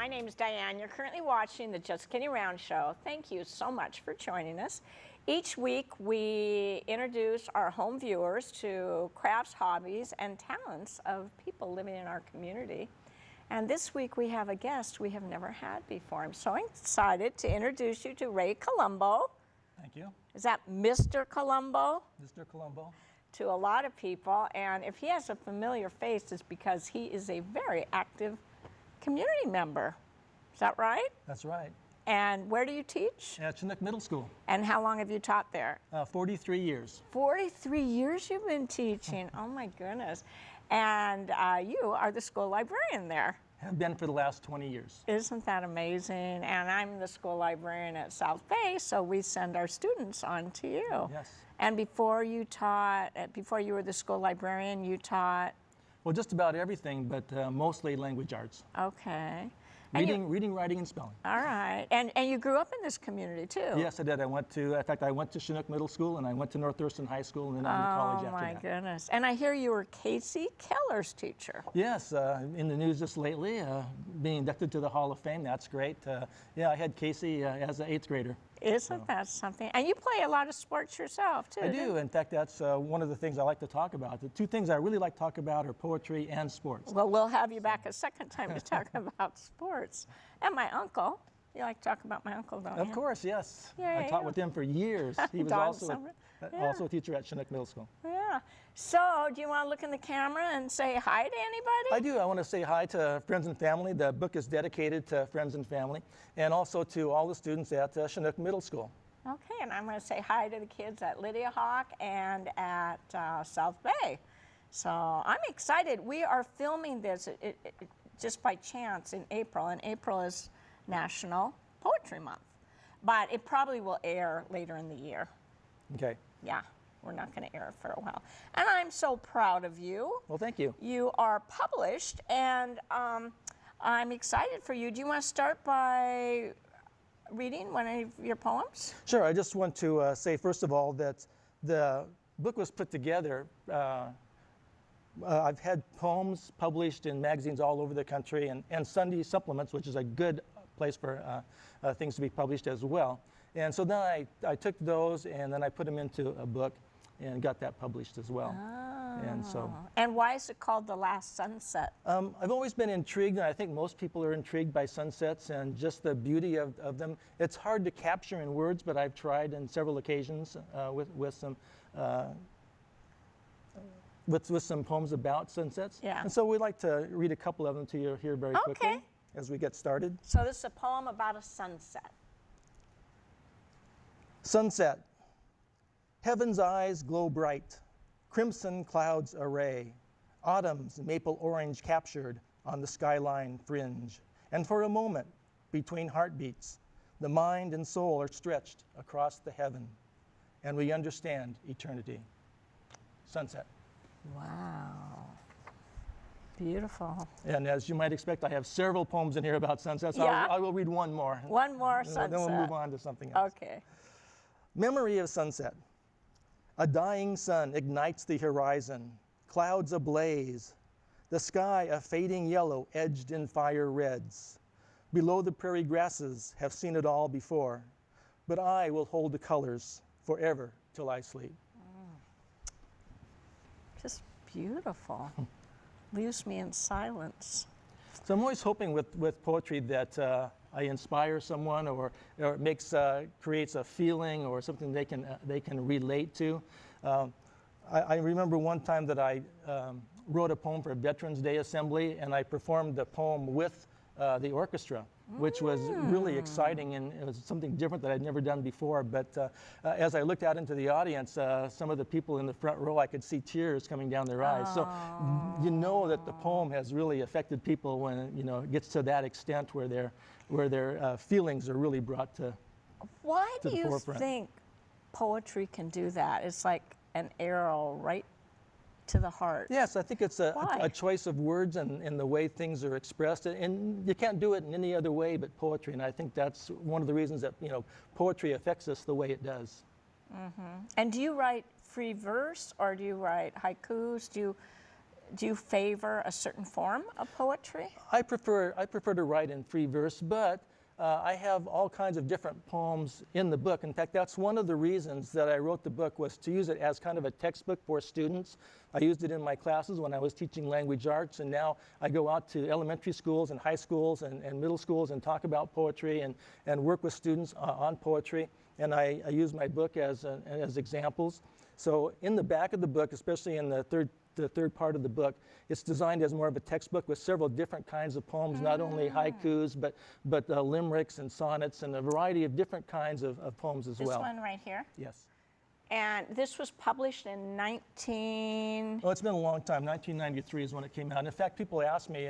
My name is Diane. You're currently watching the Just Kidding Around show. Thank you so much for joining us. Each week we introduce our home viewers to crafts, hobbies, and talents of people living in our community. And this week we have a guest we have never had before. I'm so excited to introduce you to Ray Colombo. Thank you. Is that Mr. Colombo? Mr. Colombo. To a lot of people, and if he has a familiar face, it's because he is a very active community member. Is that right? That's right. And where do you teach? At Chinook Middle School. And how long have you taught there? 43 years. 43 years you've been teaching. Oh my goodness. And you are the school librarian there. Have been for the last 20 years. Isn't that amazing? And I'm the school librarian at South Bay, so we send our students on to you. Yes. And before you taught, before you were the school librarian, you taught? Well, just about everything, but mostly language arts. Okay. Reading, writing, and spelling. All right. And you grew up in this community, too? Yes, I did. In fact, I went to Chinook Middle School, and I went to North Thurston High School, and then on to college after that. Oh, my goodness. And I hear you were Casey Keller's teacher. Yes, in the news just lately, being inducted to the Hall of Fame. That's great. Yeah, I had Casey as an 8th grader. Isn't that something? And you play a lot of sports yourself, too. I do. In fact, that's one of the things I like to talk about. The two things I really like to talk about are poetry and sports. Well, we'll have you back a second time to talk about sports. And my uncle. You like to talk about my uncle, don't you? Of course, yes. Yeah, I taught with him for years. He was also a teacher at Chinook Middle School. Yeah. So, do you want to look in the camera and say hi to anybody? I do. I want to say hi to friends and family. The book is dedicated to friends and family, and also to all the students at Chinook Middle School. Okay, and I'm going to say hi to the kids at Lydia Hawk and at South Bay. So, I'm excited. We are filming this just by chance in April, and April is National Poetry Month. But it probably will air later in the year. Okay. Yeah, we're not going to air it for a while. And I'm so proud of you. Well, thank you. You are published, and I'm excited for you. Do you want to start by reading one of your poems? Sure. I just want to say, first of all, that the book was put together. I've had poems published in magazines all over the country and Sunday supplements, which is a good place for things to be published as well. And so then I took those and then I put them into a book and got that published as well. Oh. And why is it called The Last Sunset? I've always been intrigued, and I think most people are intrigued by sunsets and just the beauty of them. It's hard to capture in words, but I've tried on several occasions with some poems about sunsets. Yeah. And so we'd like to read a couple of them to you here very quickly as we get started. So this is a poem about a sunset. Sunset. Heaven's eyes glow bright, crimson clouds array, autumn's maple orange captured on the skyline fringe. And for a moment, between heartbeats, the mind and soul are stretched across the heaven, and we understand eternity. Sunset. Wow. Beautiful. And as you might expect, I have several poems in here about sunsets. Yeah. I will read one more. One more sunset. Then we'll move on to something else. Okay. Memory of sunset. A dying sun ignites the horizon, clouds ablaze, the sky a fading yellow edged in fire reds. Below the prairie grasses have seen it all before, but I will hold the colors forever till I sleep. Just beautiful. Leaves me in silence. So I'm always hoping with poetry that I inspire someone or it creates a feeling or something they can relate to. I remember one time that I wrote a poem for a Veterans Day Assembly, and I performed the poem with the orchestra, which was really exciting, and it was something different that I'd never done before. But as I looked out into the audience, some of the people in the front row, I could see tears coming down their eyes. So you know that the poem has really affected people when it gets to that extent where their feelings are really brought to Why do the you forefront. think poetry can do that? It's like an arrow right to the heart. Yes, I think it's Why? a choice of words and the way things are expressed, and you can't do it in any other way but poetry. And I think that's one of the reasons that poetry affects us the way it does. Mm-hmm. And do you write free verse or do you write haikus? do you favor a certain form of poetry? I prefer to write in free verse, but I have all kinds of different poems in the book. In fact, that's one of the reasons that I wrote the book, was to use it as kind of a textbook for students. I used it in my classes when I was teaching language arts, and now I go out to elementary schools and high schools and middle schools and talk about poetry and work with students on poetry. And I use my book as examples. So in the back of the book, especially in the third part of the book, it's designed as more of a textbook with several different kinds of poems, not only haikus, but limericks and sonnets and a variety of different kinds of poems as well. This one right here? Yes. And this was published in 19... Well, it's been a long time. 1993 is when it came out. In fact, people ask me,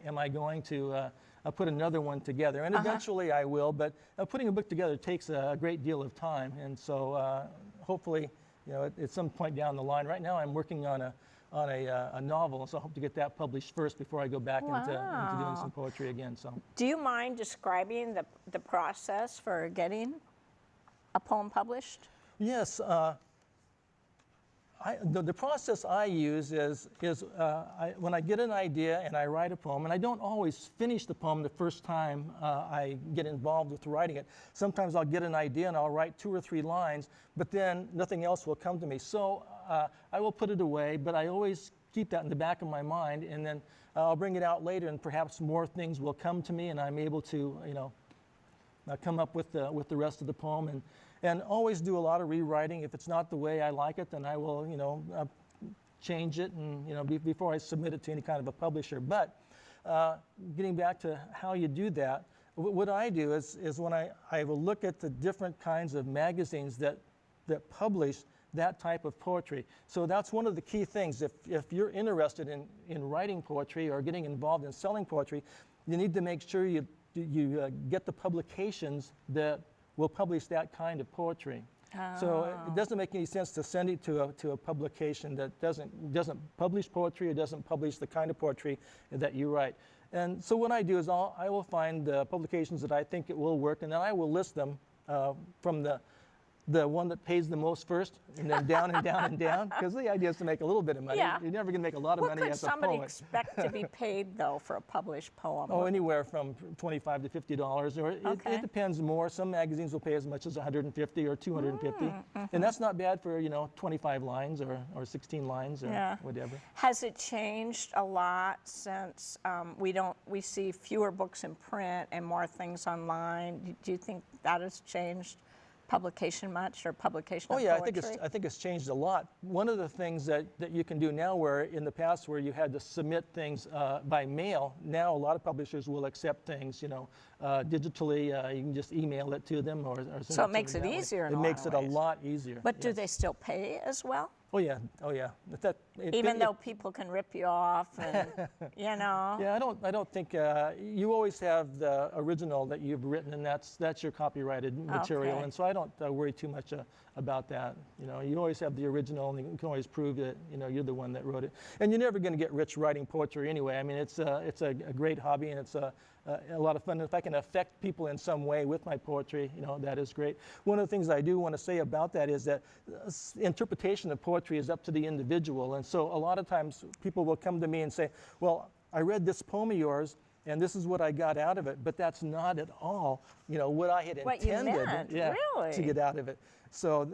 am I going to put another one together? And eventually I will, but putting a book together takes a great deal of time. And so hopefully, at some point down the line. Right now I'm working on a novel, so I hope to get that published first before I go back into doing some poetry again. So, do you mind describing the process for getting a poem published? Yes. The process I use is when I get an idea and I write a poem, and I don't always finish the poem the first time I get involved with writing it. Sometimes I'll get an idea and I'll write 2 or 3 lines, but then nothing else will come to me. So I will put it away, but I always keep that in the back of my mind, and then I'll bring it out later, and perhaps more things will come to me, and I'm able to, come up with the rest of the poem, and always do a lot of rewriting. If it's not the way I like it, then I will, change it, and before I submit it to any kind of a publisher. But getting back to how you do that, what I do is when I will look at the different kinds of magazines that publish that type of poetry. So that's one of the key things. If you're interested in writing poetry or getting involved in selling poetry, you need to make sure you get the publications that will publish that kind of poetry. Oh. So it doesn't make any sense to send it to a publication that doesn't publish poetry or doesn't publish the kind of poetry that you write. And so what I do is I will find the publications that I think it will work, and then I will list them from the one that pays the most first, and then down and down and down, because the idea is to make a little bit of money. Yeah. You're never going to make a lot of money as a poet. What could somebody expect to be paid, though, for a published poem? Oh, anywhere from $25 to $50, or it depends more. Some magazines will pay as much as $150 or $250, and that's not bad for 25 lines or 16 lines or whatever. Has it changed a lot since we see fewer books in print and more things online? Do you think that has changed publication much, or publication of poetry? I think it's changed a lot. One of the things that you can do now, where in the past where you had to submit things by mail, now a lot of publishers will accept things digitally. You can just email it to them or send so it it makes it easier in a lot of ways. It makes it a lot easier. But do they still pay as well? Oh yeah. Even though people can rip you off, and Yeah, I don't think you always have the original that you've written, and that's your copyrighted material, and so I don't worry too much about that. You always have the original, and you can always prove that you're the one that wrote it. And you're never going to get rich writing poetry anyway. I mean, it's a great hobby, and it's a lot of fun. If I can affect people in some way with my poetry, that is great. One of the things I do want to say about that is that interpretation of poetry is up to the individual, and so a lot of times people will come to me and say, well, I read this poem of yours, and this is what I got out of it, but that's not at all, what I had intended really? To get out of it. So,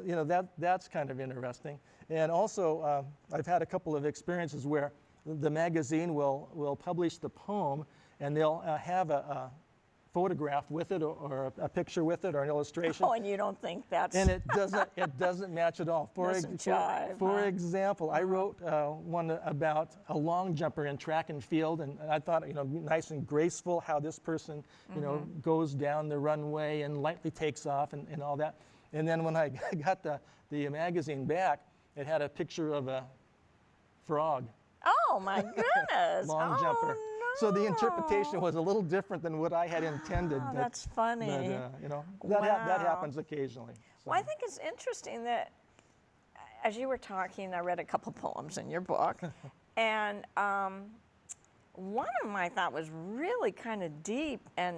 that's kind of interesting. And also, I've had a couple of experiences where the magazine will publish the poem, and they'll have a photograph with it, or a picture with it, or an illustration. Oh, and you don't think that's... And it doesn't match at all. For example, I wrote one about a long jumper in track and field, and I thought, nice and graceful how this person, goes down the runway and lightly takes off and all that. And then when I got the magazine back, it had a picture of a frog. Oh my goodness! Long jumper. No. So the interpretation was a little different than what I had intended. Oh, that's funny. But, that happens occasionally. So. Well, I think it's interesting that, as you were talking, I read a couple poems in your book, and one of them I thought was really kind of deep and,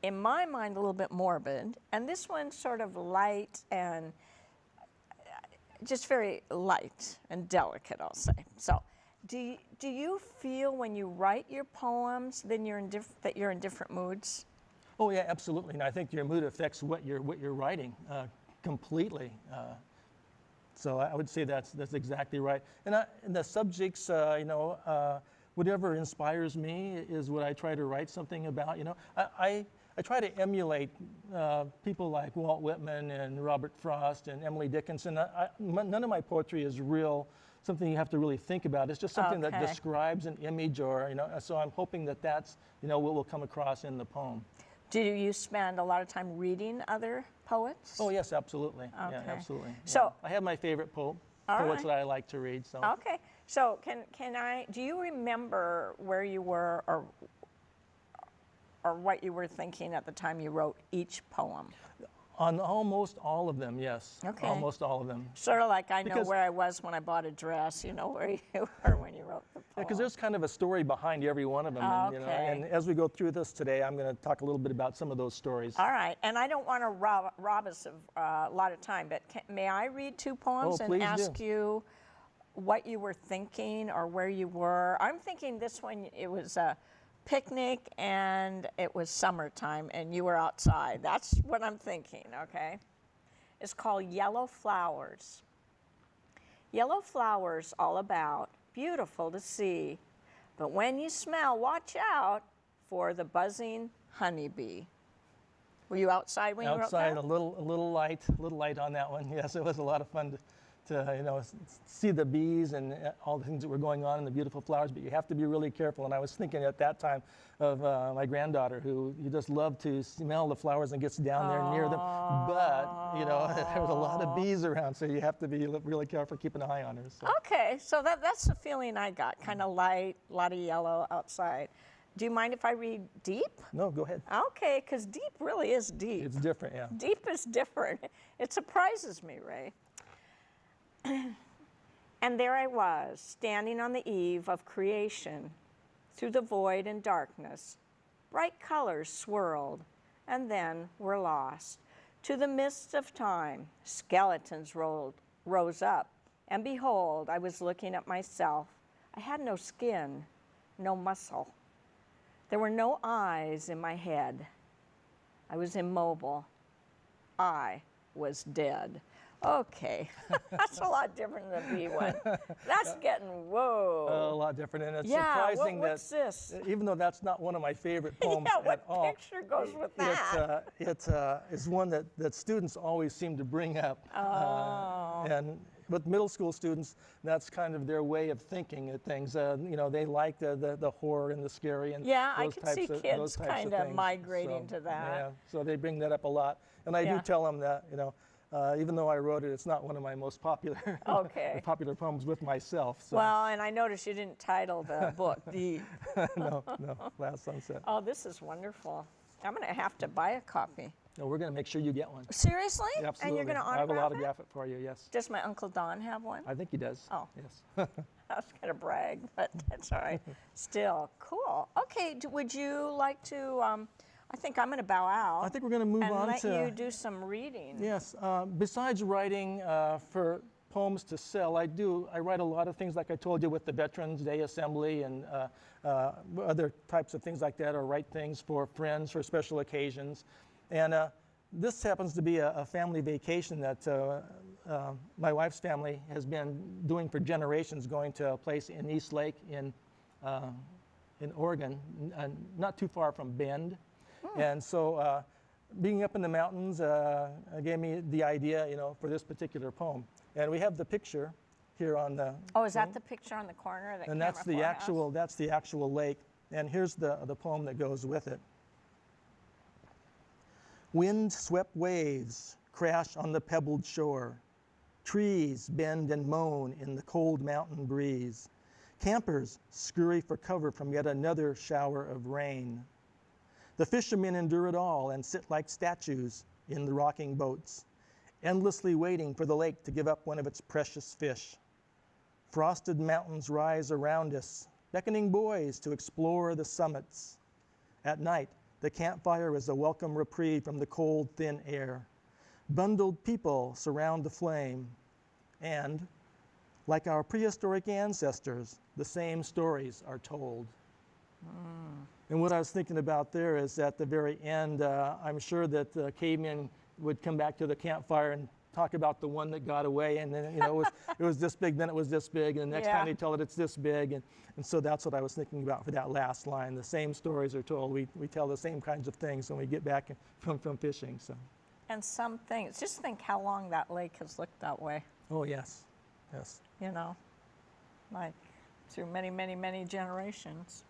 in my mind, a little bit morbid, and this one's sort of light and just very light and delicate, I'll say. So, Do you feel when you write your poems then that you're in different moods? Oh yeah, absolutely. And I think your mood affects what you're writing completely. So I would say that's exactly right. And the subjects, whatever inspires me is what I try to write something about. I try to emulate people like Walt Whitman and Robert Frost and Emily Dickinson. None of my poetry is real, something you have to really think about. It's just something that describes an image, or so I'm hoping that that's what will come across in the poem. Do you spend a lot of time reading other poets? Oh yes, absolutely. Okay. Yeah, absolutely. So I have my favorite poets right. that I like to read. So okay. So do you remember where you were or what you were thinking at the time you wrote each poem? On almost all of them, yes. Okay. Almost all of them. Sort of like I know where I was when I bought a dress, where you were when you wrote the poem. Yeah, because there's kind of a story behind every one of them. Okay. And as we go through this today, I'm going to talk a little bit about some of those stories. All right. And I don't want to rob us of a lot of time, but may I read 2 poems and ask you what you were thinking or where you were? I'm thinking this one, it was a picnic and it was summertime and you were outside. That's what I'm thinking, okay? It's called Yellow Flowers. Yellow flowers all about, beautiful to see. But when you smell, watch out for the buzzing honeybee. Were you outside when you wrote that? Outside, a little light on that one. Yes, it was a lot of fun to see the bees and all the things that were going on and the beautiful flowers, but you have to be really careful. And I was thinking at that time of my granddaughter, who just loved to smell the flowers and gets down there near them. But there was a lot of bees around, so you have to be really careful, keep an eye on her. So. Okay, so that's the feeling I got, kind of light, a lot of yellow outside. Do you mind if I read deep? No, go ahead. Okay, because deep really is deep. It's different, yeah. Deep is different. It surprises me, Ray. And there I was, standing on the eve of creation, through the void and darkness. Bright colors swirled, and then were lost. To the mists of time, skeletons rose up, and behold, I was looking at myself. I had no skin, no muscle. There were no eyes in my head. I was immobile. I was dead. Okay, that's a lot different than the bee one. That's getting, whoa. A lot different, and it's yeah, surprising what's this? Even though that's not one of my favorite poems what at all. picture goes with that? It's one that students always seem to bring up. And with middle school students, that's kind of their way of thinking at things. They like the horror and the scary and yeah, those I can see kids kind of migrating to that. Yeah, so they bring that up a lot, and I do tell them that even though I wrote it, it's not one of my most popular popular poems with myself. So. Well, and I noticed you didn't title the book Deep. No, Last Sunset. Oh, this is wonderful. I'm going to have to buy a copy. No, we're going to make sure you get one. Seriously? Yeah, absolutely. And you're going to autograph I have a it? autograph it for you, yes. Does my Uncle Don have one? I think he does. Oh. Yes. I was going to brag, but that's all right. Still, cool. Okay, would you like to, I think I'm going to bow out. I think we're going to move on and to... let you do some reading. Yes. Besides writing for poems to sell, I write a lot of things, like I told you, with the Veterans Day Assembly and other types of things like that, or write things for friends for special occasions. And this happens to be a family vacation that my wife's family has been doing for generations, going to a place in East Lake in Oregon, not too far from Bend. And so being up in the mountains gave me the idea, for this particular poem. And we have the picture here on the... Oh, is that the picture on the corner of the And that's the actual lake. And here's the poem that goes with it. Wind-swept waves crash on the pebbled shore. Trees bend and moan in the cold mountain breeze. Campers scurry for cover from yet another shower of rain. The fishermen endure it all and sit like statues in the rocking boats, endlessly waiting for the lake to give up one of its precious fish. Frosted mountains rise around us, beckoning boys to explore the summits. At night, the campfire is a welcome reprieve from the cold, thin air. Bundled people surround the flame, and Like our prehistoric ancestors, the same stories are told. And what I was thinking about there is at the very end, I'm sure that the cavemen would come back to the campfire and talk about the one that got away, and then it was this big, then it was this big, and the next time they tell it, it's this big, and so that's what I was thinking about for that last line. The same stories are told. We tell the same kinds of things when we get back from fishing. So. And some things, just think how long that lake has looked that way. Oh yes, yes. Like through many, many, many generations.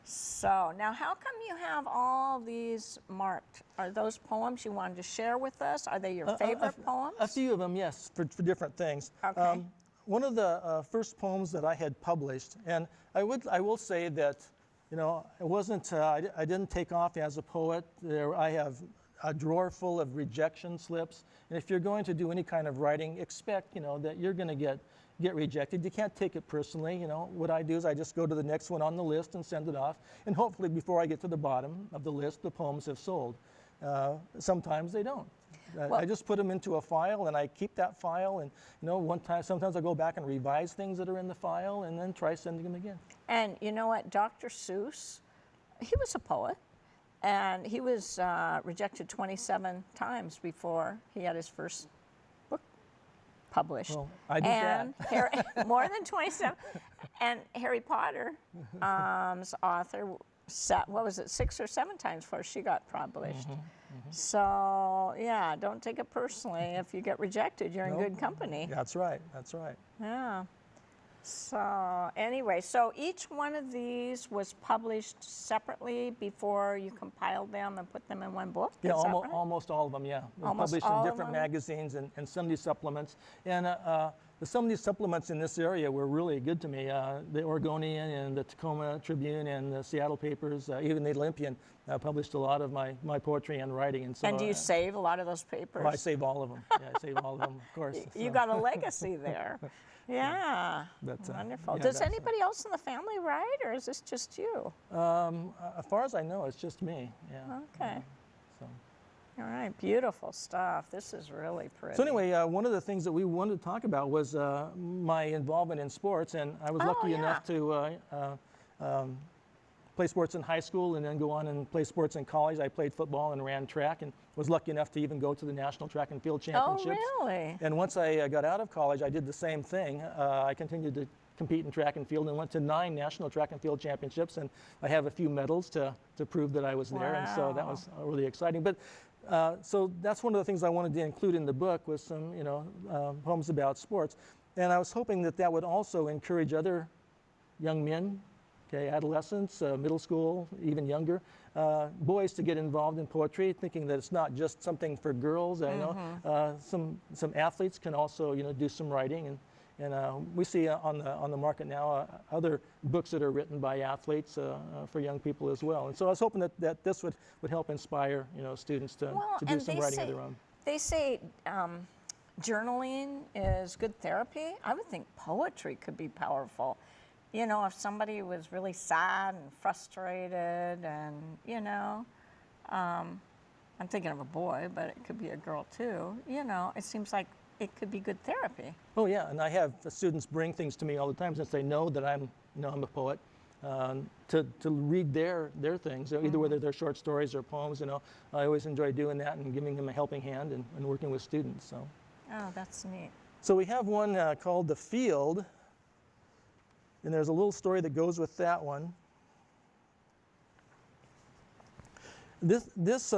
So now how come you have all these marked? Are those poems you wanted to share with us? Are they your favorite poems? A few of them, yes, for different things. Okay. One of the first poems that I had published, and I will say that, it wasn't, I didn't take off as a poet. I have a drawer full of rejection slips, and if you're going to do any kind of writing, expect, that you're going to get rejected. You can't take it personally. What I do is I just go to the next one on the list and send it off, and hopefully before I get to the bottom of the list, the poems have sold. Sometimes they don't. I just put them into a file, and I keep that file, and sometimes I go back and revise things that are in the file, and then try sending them again. And you know what, Dr. Seuss, he was a poet, and he was rejected 27 times before he had his first book published. Well, I did and that. More than 27. And Harry Potter's author sat, 6 or 7 times before she got published. So yeah, don't take it personally. If you get rejected, you're in good company. That's right. That's right. Yeah. So anyway, so each one of these was published separately before you compiled them and put them in one book? Yeah, Is that right? almost all of them, yeah. They're Almost published all in of different them? magazines and some of these supplements. And some of these supplements in this area were really good to me. The Oregonian and the Tacoma Tribune and the Seattle papers, even the Olympian, published a lot of my poetry and writing. And so And do you save a lot of those papers? I save all of them. Yeah, I save all of them, of course. You got a legacy there. Yeah, wonderful. yeah, Does that's anybody else in the family write, or is this just you? As far as I know, it's just me. Yeah. Okay. So. All right, beautiful stuff. This is really pretty. So anyway, one of the things that we wanted to talk about was my involvement in sports, and I was lucky enough to play sports in high school and then go on and play sports in college. I played football and ran track and was lucky enough to even go to the National Track and Field Championships. Oh, really? And once I got out of college, I did the same thing. I continued to compete in track and field and went to 9 National Track and Field Championships, and I have a few medals to prove that I was there, and so that was really exciting. But so that's one of the things I wanted to include in the book was some, poems about sports. And I was hoping that that would also encourage other young men, adolescents, middle school, even younger, boys to get involved in poetry, thinking that it's not just something for girls. I know some athletes can also, do some writing, and we see on the market now other books that are written by athletes for young people as well. And so I was hoping that this would help inspire, students to do some writing of their own. They say journaling is good therapy. I would think poetry could be powerful. If somebody was really sad and frustrated and, I'm thinking of a boy, but it could be a girl too, it seems like it could be good therapy. Oh yeah, and I have students bring things to me all the time since they know that I'm a poet, to read their things, either whether they're short stories or poems. I always enjoy doing that and giving them a helping hand and working with students. So. Oh, that's neat. So we have one called The Field. And there's a little story that goes with that one. This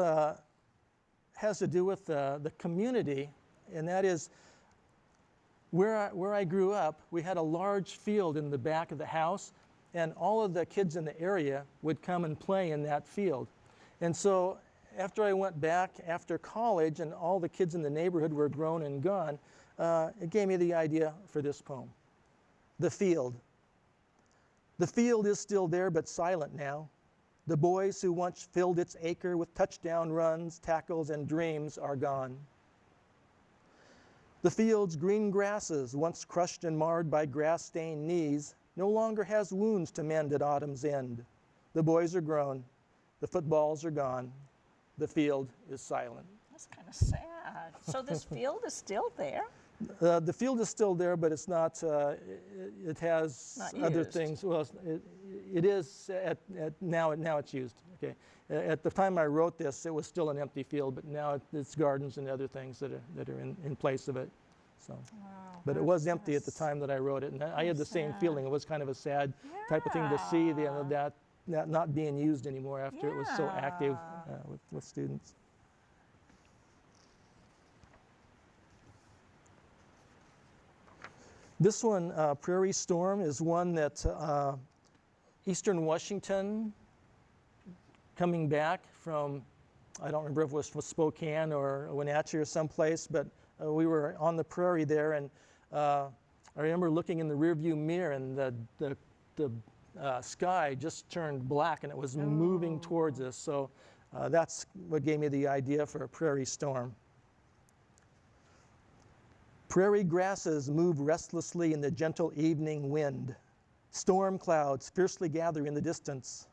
has to do with the community, and that is where I grew up. We had a large field in the back of the house, and all of the kids in the area would come and play in that field. And so after I went back after college and all the kids in the neighborhood were grown and gone, it gave me the idea for this poem, The Field. The field is still there, but silent now. The boys who once filled its acre with touchdown runs, tackles, and dreams are gone. The field's green grasses, once crushed and marred by grass-stained knees, no longer has wounds to mend at autumn's end. The boys are grown. The footballs are gone. The field is silent. That's kind of sad. So this field is still there? The field is still there, but it's not. It has Not other used. things. Well, it is at now. Now it's used. Okay. At the time I wrote this, it was still an empty field, but now it's gardens and other things that are in place of it. So, Wow, but it was empty at the time that I wrote it, and I had the same sad. feeling. It was kind of a sad type of thing to see the end of Yeah. that not being used anymore after it was so active Yeah. with students. This one, Prairie Storm, is one that Eastern Washington, coming back from, I don't remember if it was from Spokane or Wenatchee or someplace, but we were on the prairie there, and I remember looking in the rearview mirror, and the sky just turned black, and it was moving towards us. So that's what gave me the idea for a prairie storm. Prairie grasses move restlessly in the gentle evening wind. Storm clouds fiercely gather in the distance,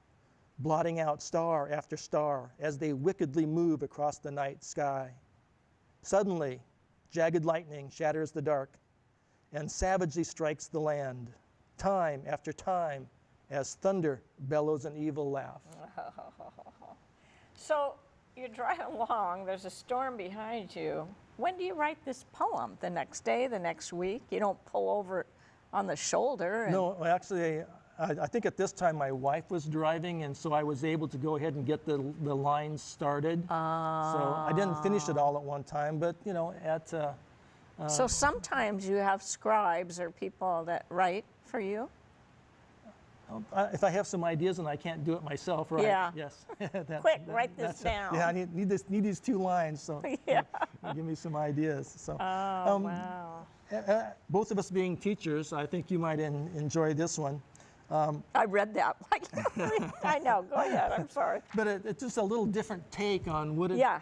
blotting out star after star as they wickedly move across the night sky. Suddenly, jagged lightning shatters the dark and savagely strikes the land, time after time, as thunder bellows an evil laugh. So you're driving along, there's a storm behind you. When do you write this poem? The next day, the next week? You don't pull over on the shoulder? And No, actually, I think at this time my wife was driving, and so I was able to go ahead and get the lines started. So I didn't finish it all at one time, but you know, so sometimes you have scribes or people that write for you? if I have some ideas and I can't do it myself, right? Yeah. Yes. Quick, write this that's it. down. Yeah, I need these 2 lines, so Yeah. give me some ideas. So, Oh, wow. both of us being teachers, I think you might enjoy this one. I read that. I know. Go ahead. I'm sorry. But it's just a little different take on what it Yeah.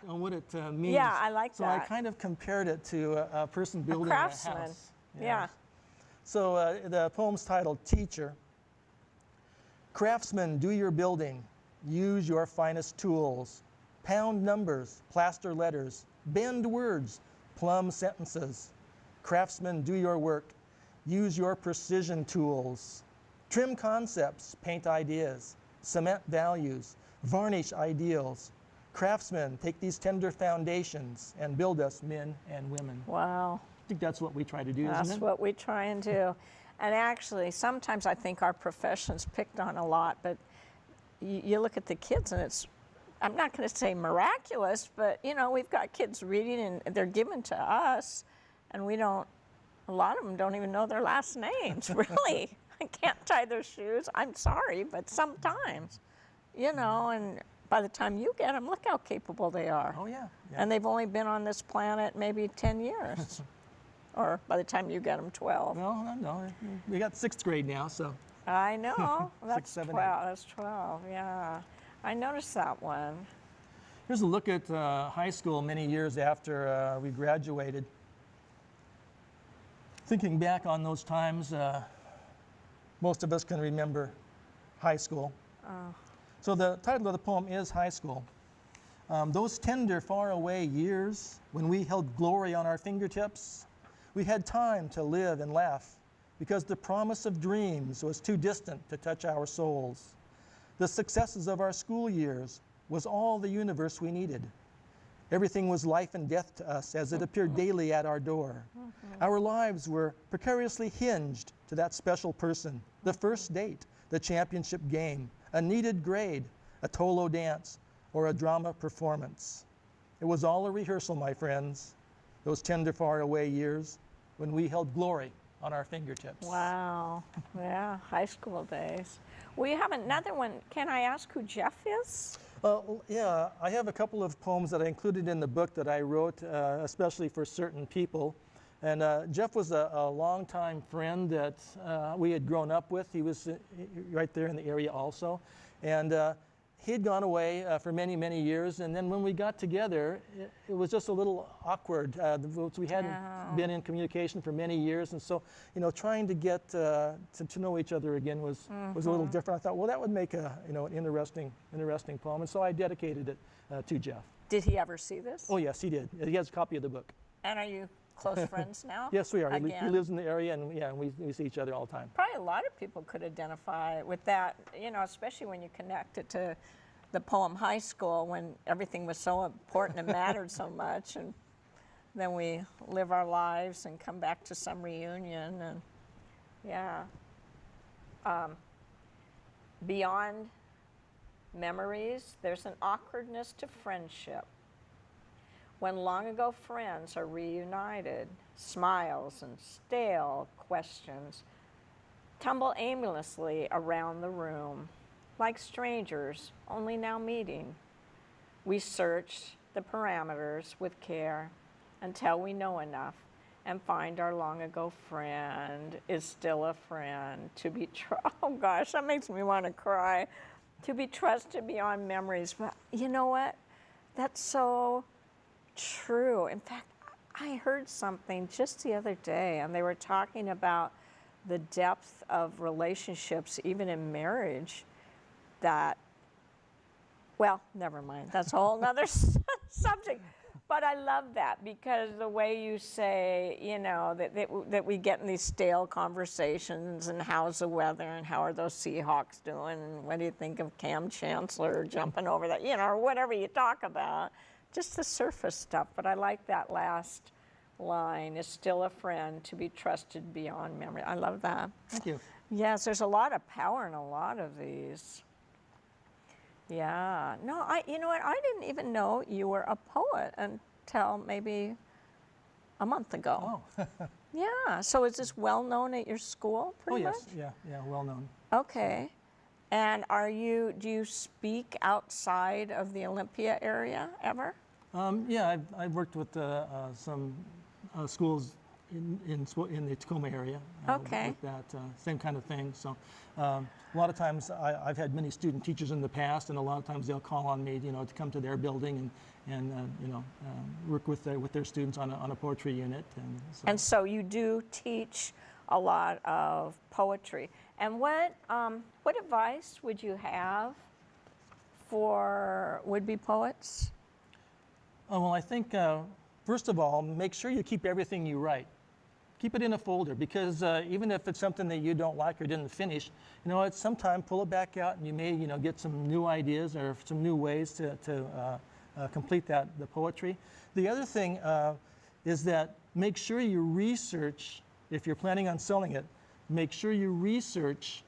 means. Yeah, I like so that. I kind of compared it to a person building a craftsman. house. Yeah. So the poem's titled Teacher. Craftsmen, do your building. Use your finest tools. Pound numbers, plaster letters, bend words, plumb sentences. Craftsmen, do your work. Use your precision tools. Trim concepts, paint ideas, cement values, varnish ideals. Craftsmen, take these tender foundations and build us men and women. Wow. I think that's what we try to do, That's isn't it? what we try and do. And actually, sometimes I think our profession's picked on a lot, but you look at the kids and it's, I'm not going to say miraculous, but you know, we've got kids reading and they're given to us, and we don't, a lot of them don't even know their last names, really. I can't tie their shoes. I'm sorry, but sometimes, you know, and by the time you get them, look how capable they are. Oh, yeah. And they've only been on this planet maybe 10 years. Or by the time you get them, 12. No. We got 6th grade now, so. I know. That's 6, 7, 12. That's 12, yeah. I noticed that one. Here's a look at high school many years after we graduated. Thinking back on those times, most of us can remember high school. So the title of the poem is High School. Those tender, faraway years when we held glory on our fingertips, we had time to live and laugh because the promise of dreams was too distant to touch our souls. The successes of our school years was all the universe we needed. Everything was life and death to us as it appeared daily at our door. Our lives were precariously hinged to that special person, the first date, the championship game, a needed grade, a Tolo dance, or a drama performance. It was all a rehearsal, my friends, those tender, faraway years when we held glory on our fingertips. Wow. Yeah, high school days. We have another one. Can I ask who Jeff is? Yeah, I have a couple of poems that I included in the book that I wrote, especially for certain people. And Jeff was a longtime friend that we had grown up with. He was right there in the area also. And he'd gone away for many, many years. And then when we got together, it was just a little awkward. We hadn't been in communication for many years. And so, you know, trying to get to know each other again was a little different. I thought, well, that would make an interesting poem. And so I dedicated it to Jeff. Did he ever see this? Oh, yes, he did. He has a copy of the book. And are you close friends now? Yes, we are. He Again? lives in the area, and yeah, we see each other all the time. Probably a lot of people could identify with that, you know, especially when you connect it to the poem High School, when everything was so important and mattered so much, and then we live our lives and come back to some reunion, and yeah. Beyond memories, there's an awkwardness to friendship. When long ago friends are reunited, smiles and stale questions tumble aimlessly around the room, like strangers, only now meeting. We search the parameters with care until we know enough and find our long ago friend is still a friend to be oh gosh, that makes me want to cry. To be trusted beyond memories. But you know what? That's so true. In fact, I heard something just the other day, and they were talking about the depth of relationships, even in marriage, that, well, never mind. That's a whole nother subject. But I love that, because the way you say, you know, that we get in these stale conversations, and how's the weather, and how are those Seahawks doing, and what do you think of Cam Chancellor jumping over that, you know, or whatever you talk about, just the surface stuff. But I like that last line, is still a friend to be trusted beyond memory. I love that. Thank you. Yes, there's a lot of power in a lot of these. Yeah, no, you know what, I didn't even know you were a poet until maybe a month ago. Oh. Yeah, so is this well known at your school, pretty much? Yes, yeah, well known. Okay, and do you speak outside of the Olympia area ever? Yeah, I've worked with some schools in the Tacoma area. Okay. With that same kind of thing. So a lot of times I've had many student teachers in the past, and a lot of times they'll call on me, you know, to come to their building and you know, work with their students on a poetry unit. And so you do teach a lot of poetry. And what advice would you have for would-be poets? Well, I think first of all, make sure you keep everything you write. Keep it in a folder, because even if it's something that you don't like or didn't finish, you know, at some time pull it back out, and you may, you know, get some new ideas or some new ways to complete the poetry. The other thing is that make sure you research, if you're planning on selling it, make sure you research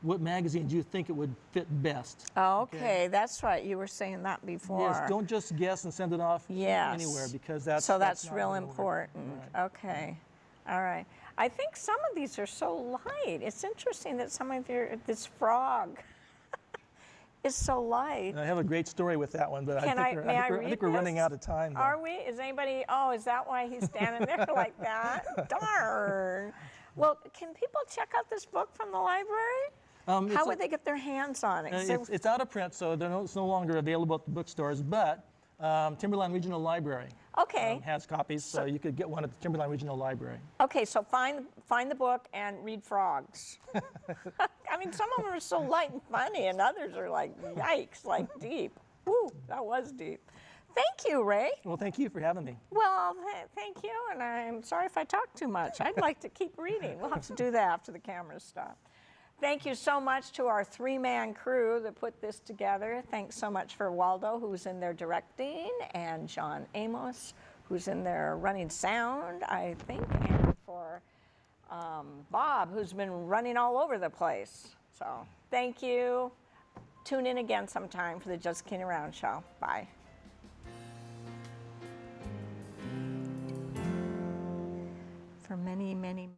what magazines you think it would fit best. Okay, that's right. You were saying that before. Yes, don't just guess and send it off anywhere, because that's that's not real gonna work. important. Right. Okay, all right. I think some of these are so light. It's interesting that some of this frog is so light. And I have a great story with that one, but Can I think we're running out of time. Are we? Is anybody? Oh, is that why he's standing there like that? Darn. Well, can people check out this book from the library? How would they get their hands on it? It's out of print, so it's no longer available at the bookstores, but Timberline Regional Library has copies, so you could get one at the Timberline Regional Library. Okay, so find the book and read frogs. I mean, some of them are so light and funny, and others are like, yikes, like deep. Woo, that was deep. Thank you, Ray. Well, thank you for having me. Well, thank you, and I'm sorry if I talk too much. I'd like to keep reading. We'll have to do that after the cameras stop. Thank you so much to our three-man crew that put this together. Thanks so much for Waldo, who's in there directing, and John Amos, who's in there running sound, I think, and for Bob, who's been running all over the place. So thank you. Tune in again sometime for the Just Kidding Around show. Bye. For many, many